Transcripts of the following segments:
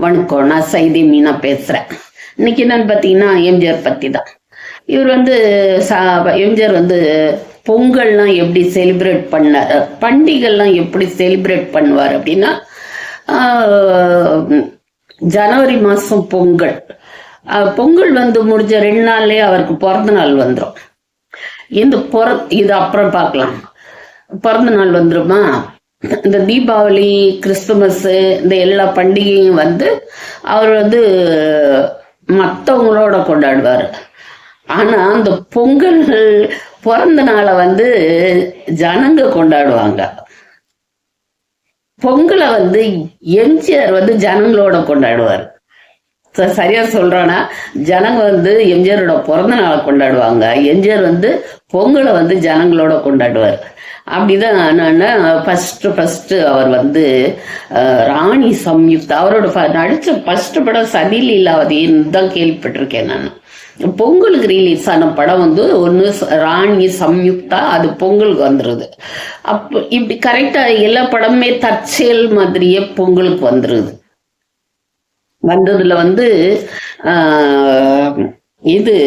வணக்கம். நான் சைதி மீனா பேசுறேன். இன்னைக்கு என்னன்னு பார்த்தீங்கன்னா எம்ஜிஆர் பத்தி தான். இவர் வந்து எம்ஜிஆர் வந்து பொங்கல்லாம் எப்படி செலிப்ரேட் பண்ணார், பண்டிகைலாம் எப்படி செலிப்ரேட் பண்ணுவார் அப்படின்னா, ஜனவரி மாதம் பொங்கல் பொங்கல் வந்து முடிஞ்ச 2 நாள்லயே அவருக்கு பிறந்த நாள் வந்துடும். இது அப்புறம் பார்க்கலாம். பிறந்த நாள் வந்துருமா? இந்த தீபாவளி, கிறிஸ்துமஸ், இந்த எல்லா பண்டிகையும் வந்து அவர் வந்து மற்றவங்களோட கொண்டாடுவார். ஆனா அந்த பொங்கல் பிறந்த நாளை வந்து ஜனங்க கொண்டாடுவாங்க. பொங்கலை வந்து எம்ஜிஆர் வந்து ஜனங்களோட கொண்டாடுவார். சரியா சொல்றானா? ஜனங்க வந்து எம்ஜிஆரோட பிறந்த நாளை கொண்டாடுவாங்க, எம்ஜிஆர் வந்து பொங்கலை வந்து ஜனங்களோட கொண்டாடுவார். அப்படிதான் ஃபர்ஸ்ட் அவர் வந்து ராணி சம்யுக்தா, அவரோட நடிச்ச ஃபர்ஸ்ட் படம் சதிலீலாவதின்னு தான் கேள்விப்பட்டிருக்கேன் நான். பொங்கலுக்கு ரிலீஸ் ஆன படம் வந்து ஒன்று ராணி சம்யுக்தா, அது பொங்கலுக்கு வந்துருது. அப்போ இப்படி கரெக்டா எல்லா படமே தற்செயல் மாதிரியே பொங்கலுக்கு வந்துருது. வந்ததுல வந்து இது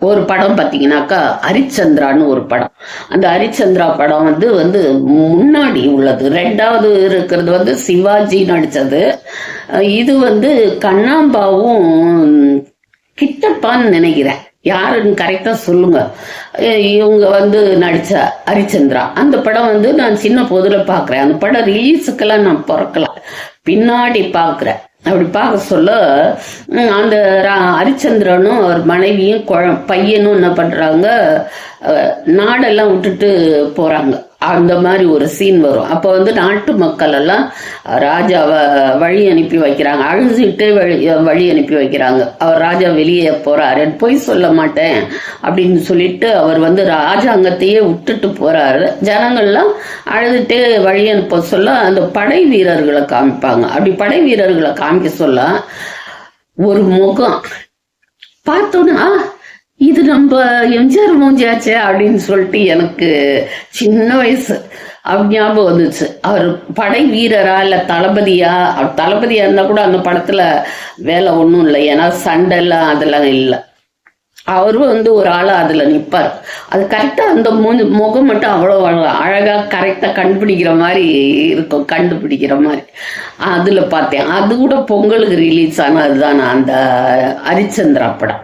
ஒரு படம் பார்த்தீங்கன்னாக்கா ஹரிச்சந்திரான்னு ஒரு படம். அந்த ஹரிச்சந்திரா படம் வந்து முன்னாடி உள்ளது. 2வது இருக்கிறது வந்து சிவாஜி நடிச்சது. இது வந்து கண்ணாம்பாவும் கிட்டப்பான்னு நினைக்கிறேன், யாருன்னு கரெக்டா சொல்லுங்க. இவங்க வந்து நடிச்ச ஹரிச்சந்திரா அந்த படம் வந்து நான் சின்ன போதுல பாக்குறேன். அந்த படம் ரிலீஸுக்கெல்லாம் நான் பிறக்கல, பின்னாடி பாக்குறேன். அப்படி பார்க்க சொல்ல அந்த ஹரிச்சந்திரனும் அவர் மனைவியும் பையனும் என்ன பண்றாங்க, நாடெல்லாம் விட்டுட்டு போறாங்க. அந்த மாதிரி ஒரு சீன் வரும். அப்போ வந்து நாட்டு மக்கள் எல்லாம் ராஜாவை வழி அனுப்பி வைக்கிறாங்க, அழுதுகிட்டே வழி அனுப்பி வைக்கிறாங்க. அவர் ராஜா வெளியே போறாரு, பொய் சொல்ல மாட்டேன் அப்படின்னு சொல்லிட்டு அவர் வந்து ராஜாங்கத்தையே விட்டுட்டு போறாரு. ஜனங்கள்லாம் அழுதுகிட்டே வழி அனுப்ப சொல்ல அந்த படை வீரர்களை காமிப்பாங்க. அப்படி படை வீரர்களை காமிக்க சொல்ல ஒரு முகம் பார்த்தோன்னா இது நம்ம எம்ஜிஆர் மூஞ்சியாச்சே அப்படின்னு சொல்லிட்டு எனக்கு சின்ன வயசு அப்படி ஞாபகம் வந்துச்சு. அவர் படை வீரரா இல்ல தளபதியா? அவர் தளபதியா இருந்தா கூட அந்த படத்துல வேலை ஒன்றும் இல்லை, ஏன்னா சண்டெல்லாம் அதெல்லாம் இல்லை. அவரும் வந்து ஒரு ஆளா அதுல நிப்பார். அது கரெக்டா அந்த முகம் மட்டும் அவ்வளவு அழகா கரெக்டா கண்டுபிடிக்கிற மாதிரி இருக்கும், கண்டுபிடிக்கிற மாதிரி அதுல பார்த்தேன். அது கூட பொங்கலுக்கு ரிலீஸ் ஆனதுதான் அந்த ஹரிச்சந்திரா படம்.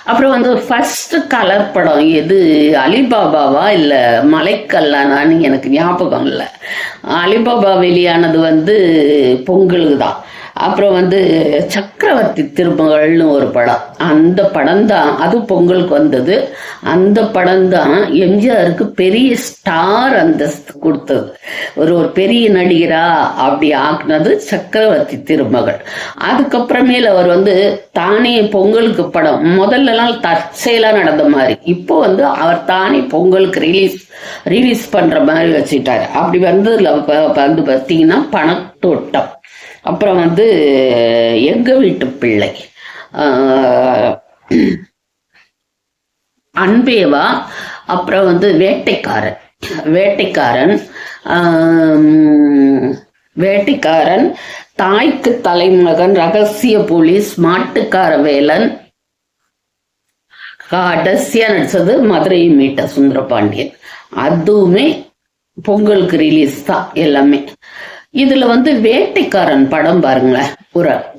அப்புறம் வந்து ஃபர்ஸ்ட் கலர் படம் எது, அலிபாபாவா இல்ல மலைக்கல்லானான்னு எனக்கு ஞாபகம் இல்லை. அலிபாபா வெளியானது வந்து பொங்கலுக்கு தான். அப்புறம் வந்து சக்கரவர்த்தி திருமகள்னு ஒரு படம், அந்த படம் தான் அது பொங்கலுக்கு வந்தது. அந்த படம் தான் எம்ஜிஆருக்கு பெரிய ஸ்டார் அந்தஸ்து கொடுத்தது. ஒரு பெரிய நடிகரா அப்படி ஆக்குனது சக்கரவர்த்தி திருமகள். அதுக்கப்புறமேல அவர் வந்து தானே பொங்கலுக்கு படம் முதல்லலாம் தற்செயலா நடந்த மாதிரி, இப்போ வந்து அவர் தானே பொங்கலுக்கு ரிலீஸ் பண்ற மாதிரி வச்சுட்டாரு. அப்படி வந்ததுல வந்து பார்த்தீங்கன்னா பணத்தோட்டம், அப்புறம் வந்து எங்க வீட்டு பிள்ளை, அன்பேவா, அப்புறம் வந்து வேட்டைக்காரன், தாய்க்கு தலைமகன், ரகசிய போலீஸ், மாட்டுக்கார வேலன், கடைசியா நடிச்சது மதுரை மீட்ட சுந்தரபாண்டியன். அதுவுமே பொங்கலுக்கு ரிலீஸ் தான் எல்லாமே. இதுல வந்து வேட்டைக்காரன் படம் பாருங்களேன்.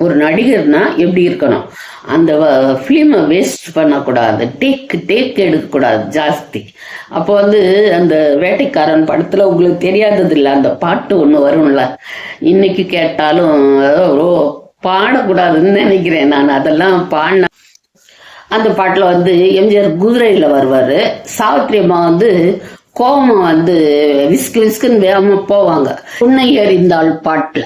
ஒரு நடிகர்னா எப்படி இருக்கணும், அந்த ஃபிலிமை வேஸ்ட் பண்ணக்கூடாது, டேக் எடுக்கக்கூடாது ஜாஸ்தி. அப்போ வந்து அந்த வேட்டைக்காரன் படத்துல உங்களுக்கு தெரியாதது இல்லை, அந்த பாட்டு ஒண்ணு வரும்ல, இன்னைக்கு கேட்டாலும் பாடக்கூடாதுன்னு நினைக்கிறேன் நான். அதெல்லாம் பாடின அந்த பாட்டுல வந்து எம்ஜிஆர் குதிரையில வருவாரு, சாவித்திரி அம்மா வந்து கோபமா வந்து விஸ்குன்னு வேகமா போவாங்க. உன்னை எறிந்தாள் பாட்டுல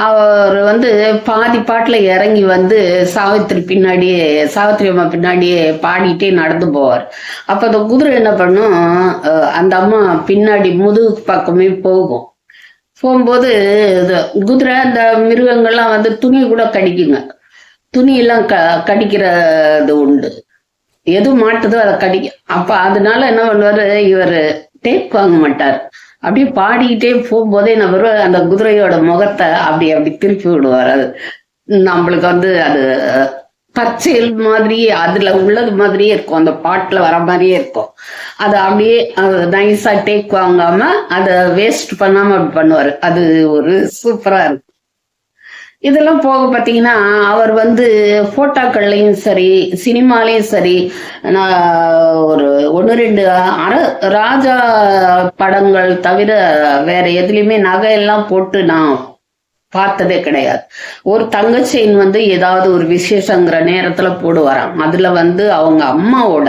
அவர் வந்து பாதி பாட்டுல இறங்கி வந்து சாவித்திரி அம்மா பின்னாடியே பாடிட்டே நடந்து போவார். அப்ப அந்த குதிரை என்ன பண்ணும், அந்த அம்மா பின்னாடி முதுகு பக்கமே போகும்போது குதிரை அந்த மிருகங்கள்லாம் வந்து துணி கூட கடிக்குங்க, துணியெல்லாம் கடிக்கிறது உண்டு, எது மாட்டுதோ அதை கடிக்கும். அப்ப அதனால என்ன பண்ணுவாரு, இவர் டேப் வாங்க மாட்டார், அப்படியே பாடிக்கிட்டே போகும்போதே நம்ம அந்த குதிரையோட முகத்தை அப்படி அப்படி திருப்பி விடுவார். அது நம்மளுக்கு வந்து அது தற்செயல் மாதிரியே அதுல உள்ளது மாதிரியே இருக்கும், அந்த பாட்டுல வர மாதிரியே இருக்கும். அதை அப்படியே நைஸா டேக் வாங்காம அதை வேஸ்ட் பண்ணாம அப்படி பண்ணுவாரு. அது ஒரு சூப்பரா இருக்கும். இதெல்லாம் போக பார்த்தீங்கன்னா அவர் வந்து போட்டோக்கள்லையும் சரி சினிமாலையும் சரி நான் ஒரு ஒன்று ரெண்டு ராஜா படங்கள் தவிர வேற எதுலையுமே நகையெல்லாம் போட்டு நான் பார்த்ததே கிடையாது. ஒரு தங்க செயின் வந்து ஏதாவது ஒரு விசேஷங்கிற நேரத்துல போடுவாராம். அதுல வந்து அவங்க அம்மாவோட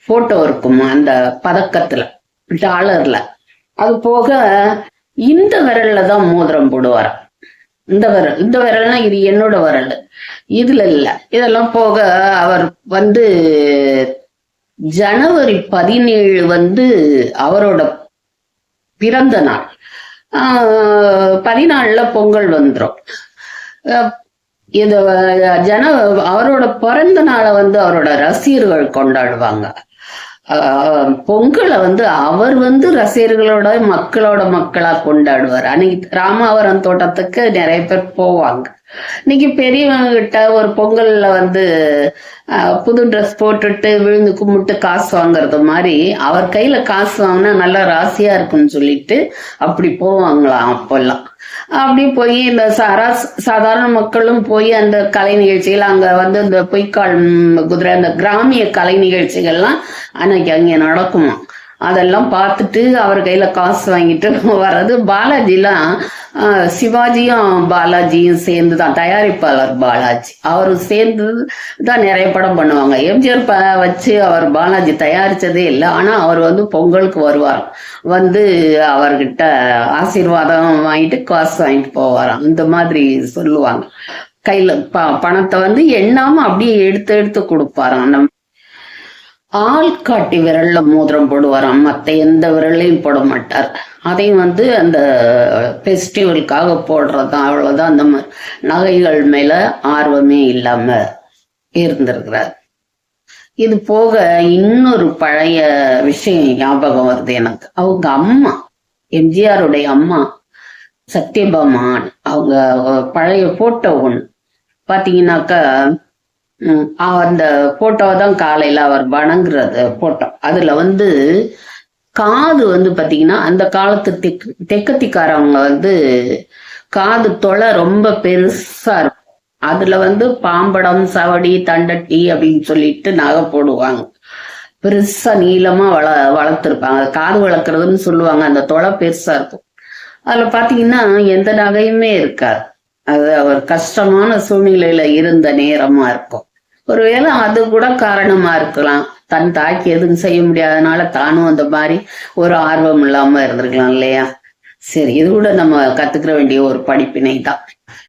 போட்டோ இருக்கும் அந்த பதக்கத்துல, டாலர்ல. அது போக இந்த விரல்ல தான் மோதிரம் போடுவாராம். இந்த விரல்னா இது என்னோட விரல், இதுல இல்ல. இதெல்லாம் போக அவர் வந்து ஜனவரி 17 வந்து அவரோட பிறந்த நாள். 14 பொங்கல் வந்துடும். இது அவரோட பிறந்த நாளை வந்து அவரோட ரசிகர்கள் கொண்டாடுவாங்க. பொங்கலை வந்து அவர் வந்து ரசிகர்களோட மக்களா கொண்டாடுவார். அன்னைக்கு ராமாவரம் தோட்டத்துக்கு நிறைய பேர் போவாங்க. இன்னைக்கு பெரியவங்க கிட்ட ஒரு பொங்கல்ல வந்து புது ட்ரெஸ் போட்டுட்டு விழுந்து கும்பிட்டு காசு வாங்குறது மாதிரி அவர் கையில காசு வாங்கினா நல்லா ராசியா இருக்குன்னு சொல்லிட்டு அப்படி போவாங்களாம் அப்பெல்லாம். அப்படி போய் இந்த சாதாரண மக்களும் போய் அந்த கலை நிகழ்ச்சிகள் அங்க வந்து இந்த பொய்க்கால் குதிரை அந்த கிராமிய கலை நிகழ்ச்சிகள்லாம் அன்னைக்கு அங்கே நடக்குமா. அதெல்லாம் பார்த்துட்டு அவர் கையில காசு வாங்கிட்டு வர்றது. பாலாஜிலாம் சிவாஜியும் பாலாஜியும் சேர்ந்து தான், தயாரிப்பாளர் பாலாஜி அவரும் சேர்ந்து தான் நிறைய படம் பண்ணுவாங்க. எம்ஜிஆர் வச்சு அவர் பாலாஜி தயாரிச்சதே இல்லை. ஆனா அவர் வந்து பொங்கலுக்கு வருவார், வந்து அவர்கிட்ட ஆசீர்வாதம் வாங்கிட்டு காசு வாங்கிட்டு போவாராம். இந்த மாதிரி சொல்லுவாங்க. கையில பணத்தை வந்து எண்ணாம அப்படியே எடுத்து எடுத்து கொடுப்பாராம். ஆள்காட்டி விரல்ல மோதிரம் போடுவாராம், மற்ற எந்த விரல்லையும் போட மாட்டார். அதையும் வந்து அந்த ஃபெஸ்டிவலுக்காக போடுறதான், அவ்வளவுதான். அந்த மாதிரி நகைகள் மேல ஆர்வமே இல்லாம இருந்திருக்கிறார். இது போக இன்னொரு பழைய விஷயம் ஞாபகம் வருது எனக்கு. அவங்க அம்மா, எம்ஜிஆருடைய அம்மா சத்யபாமான், அவங்க பழைய போட்டோ ஒன்று பாத்தீங்கன்னாக்கா, அந்த போட்டோவை தான் காலையில அவர் வணங்குறது போட்டோ. அதுல வந்து காது வந்து பாத்தீங்கன்னா அந்த காலத்து தெக்கத்திக்காரவங்க வந்து காது தொலை ரொம்ப பெருசா இருக்கும். அதுல வந்து பாம்படம், சவடி, தண்டட்டி அப்படின்னு சொல்லிட்டு நகை போடுவாங்க. பெருசா நீளமா வளர்த்துருப்பாங்க. காது வளர்க்கறதுன்னு சொல்லுவாங்க. அந்த தொலை பெருசா இருக்கும். அதுல பாத்தீங்கன்னா எந்த நகையுமே இருக்காது. அது அவர் கஷ்டமான சூழ்நிலையில இருந்த நேரமா இருக்கும். ஒருவேளை அது கூட காரணமா இருக்கலாம். தன் தாக்கி எதுவும் செய்ய முடியாதனால தானும் அந்த மாதிரி ஒரு ஆர்வம் இல்லாம இருந்திருக்கலாம் இல்லையா? சரி, இது கூட நம்ம கத்துக்கிற வேண்டிய ஒரு படிப்பினை தான்.